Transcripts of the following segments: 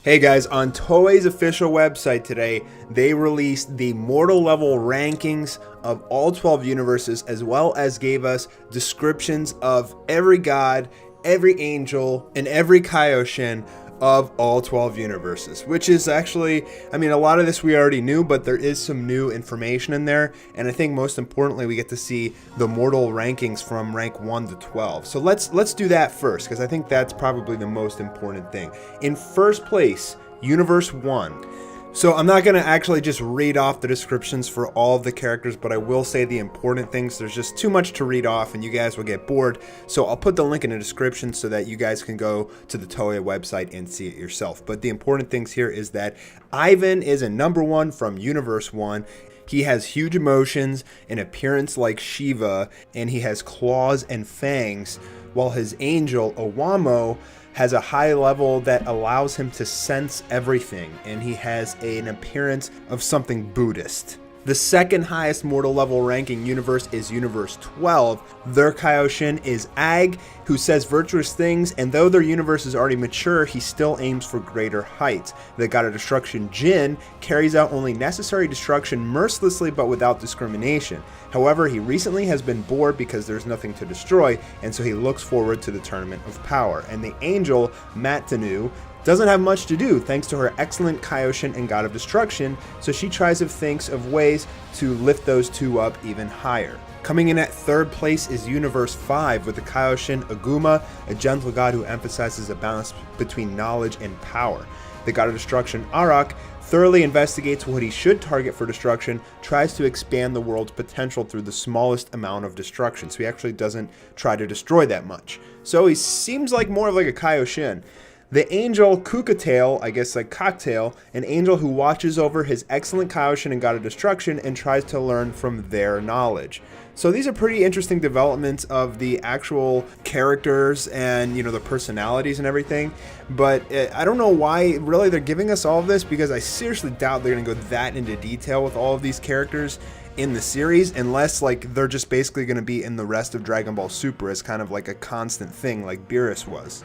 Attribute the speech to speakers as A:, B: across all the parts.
A: Hey guys, on Toei's official website today, they released the mortal level rankings of all 12 universes, as well as gave us descriptions of every god, every angel, and every Kaioshin of all 12 universes, which is actually, a lot of this we already knew, but there is some new information in there, and I think most importantly, we get to see the mortal rankings from rank 1 to 12. So let's do that first, because I think that's probably the most important thing. In first place, Universe 1. So I'm not going to actually just read off the descriptions for all of the characters, but I will say the important things. There's just too much to read off and you guys will get bored. So I'll put the link in the description so that you guys can go to the Toei website and see it yourself. But the important things here is that Ivan is a number 1 from Universe 1. He has huge emotions, an appearance like Shiva, and he has claws and fangs, while his angel, Owamo, has a high level that allows him to sense everything, and he has an appearance of something Buddhist. The second highest mortal level ranking universe is Universe 12. Their Kaioshin is Ag, who says virtuous things, and though their universe is already mature, he still aims for greater heights. The god of destruction, Jin, carries out only necessary destruction mercilessly but without discrimination. However, he recently has been bored because there's nothing to destroy, and so he looks forward to the Tournament of Power. And the angel, Matanu, doesn't have much to do thanks to her excellent Kaioshin and God of Destruction, so she tries to think of ways to lift those two up even higher. Coming in at third place is Universe 5 with the Kaioshin Aguma, a gentle god who emphasizes a balance between knowledge and power. The God of Destruction Arak thoroughly investigates what he should target for destruction, tries to expand the world's potential through the smallest amount of destruction, so he actually doesn't try to destroy that much. So he seems like more of like a Kaioshin. The angel Kukatail, I guess like cocktail, an angel who watches over his excellent Kaioshin and God of Destruction and tries to learn from their knowledge. So these are pretty interesting developments of the actual characters and, the personalities and everything. But I don't know why really they're giving us all of this, because I seriously doubt they're going to go that into detail with all of these characters in the series, unless like they're just basically going to be in the rest of Dragon Ball Super as kind of like a constant thing like Beerus was.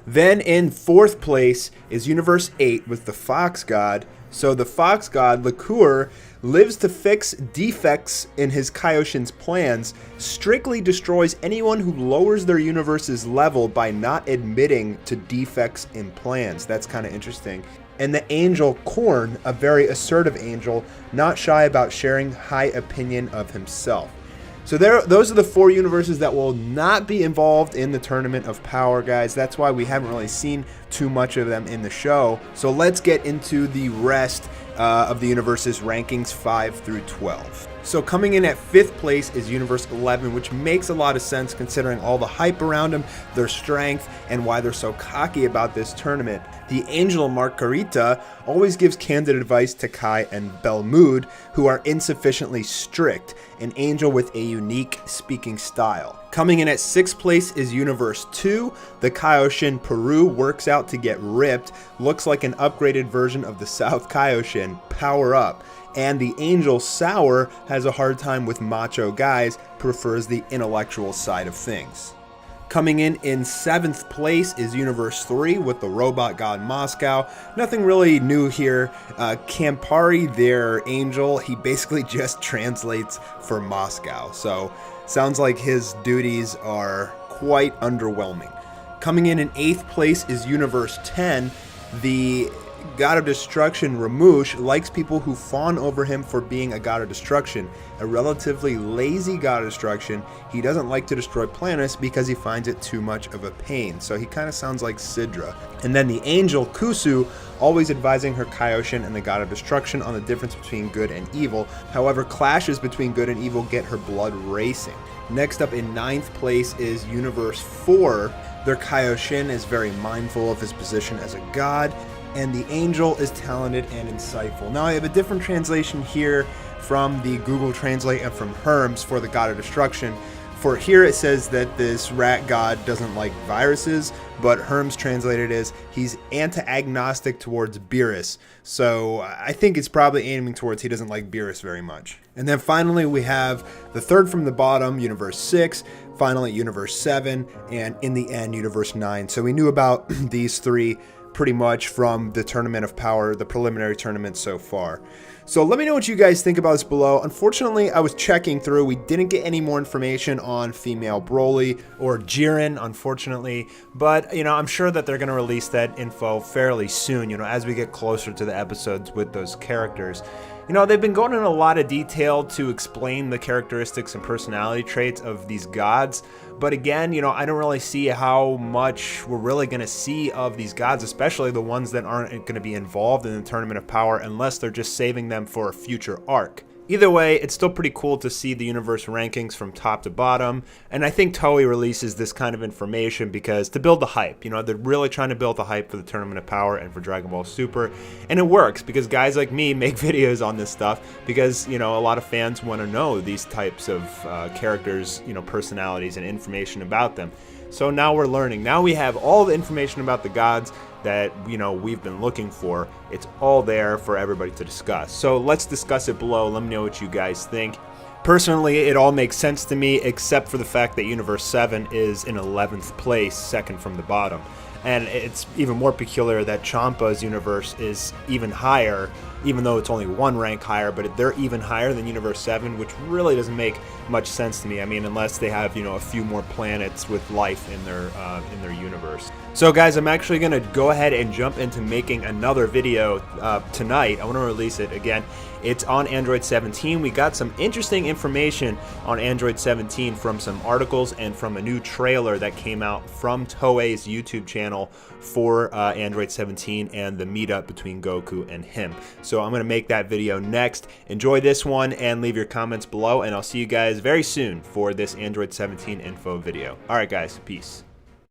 A: Then in fourth place is Universe 8 with the Fox God. So the Fox God, Liqueur, lives to fix defects in his Kaioshin's plans, strictly destroys anyone who lowers their universe's level by not admitting to defects in plans. That's kind of interesting. And the angel Korn, a very assertive angel, not shy about sharing high opinion of himself. So those are the 4 universes that will not be involved in the Tournament of Power, guys. That's why we haven't really seen too much of them in the show. So let's get into the rest of the universes rankings 5 through 12. So coming in at 5th place is Universe 11, which makes a lot of sense considering all the hype around them, their strength, and why they're so cocky about this tournament. The angel Margarita always gives candid advice to Kai and Belmood, who are insufficiently strict, an angel with a unique speaking style. Coming in at 6th place is Universe 2. The Kaioshin Peru works out to get ripped, looks like an upgraded version of the South Kaioshin, Power Up. And the angel Sour has a hard time with macho guys, prefers the intellectual side of things. Coming in 7th place is Universe 3 with the robot god Moscow. Nothing really new here. Campari, their angel, he basically just translates for Moscow. So sounds like his duties are quite underwhelming. Coming in 8th place is Universe 10. The God of Destruction, Ramush, likes people who fawn over him for being a God of Destruction. A relatively lazy God of Destruction, he doesn't like to destroy planets because he finds it too much of a pain. So he kind of sounds like Sidra. And then the angel, Kusu, always advising her Kaioshin and the God of Destruction on the difference between good and evil. However, clashes between good and evil get her blood racing. Next up in 9th place is Universe 4. Their Kaioshin is very mindful of his position as a god, and the angel is talented and insightful. Now I have a different translation here from the Google Translate and from Herms for the God of Destruction. For here it says that this rat god doesn't like viruses, but Herms translated as he's anti-agnostic towards Beerus. So I think it's probably aiming towards he doesn't like Beerus very much. And then finally we have the third from the bottom, Universe 6, finally Universe 7, and in the end Universe 9. So we knew about these 3 pretty much from the Tournament of Power, the preliminary tournament so far. So let me know what you guys think about this below. Unfortunately, I was checking through. We didn't get any more information on female Broly or Jiren, unfortunately. But, I'm sure that they're going to release that info fairly soon, as we get closer to the episodes with those characters. They've been going in a lot of detail to explain the characteristics and personality traits of these gods. But again, I don't really see how much we're really going to see of these gods, especially the ones that aren't going to be involved in the Tournament of Power unless they're just saving them for a future arc. Either way, it's still pretty cool to see the universe rankings from top to bottom, and I think Toei releases this kind of information because to build the hype, they're really trying to build the hype for the Tournament of Power and for Dragon Ball Super, and it works because guys like me make videos on this stuff because, a lot of fans want to know these types of characters, personalities and information about them. So now we're learning. Now we have all the information about the gods that, we've been looking for. It's all there for everybody to discuss. So let's discuss it below. Let me know what you guys think. Personally, it all makes sense to me, except for the fact that Universe 7 is in 11th place, second from the bottom. And it's even more peculiar that Champa's universe is even higher, even though it's only one rank higher, but they're even higher than Universe 7, which really doesn't make much sense to me. I mean, unless they have, a few more planets with life in their universe. So guys, I'm actually going to go ahead and jump into making another video tonight. I want to release it again. It's on Android 17. We got some interesting information on Android 17 from some articles and from a new trailer that came out from Toei's YouTube channel for Android 17 and the meetup between Goku and him. So I'm going to make that video next. Enjoy this one and leave your comments below, and I'll see you guys very soon for this Android 17 info video. All right, guys, peace.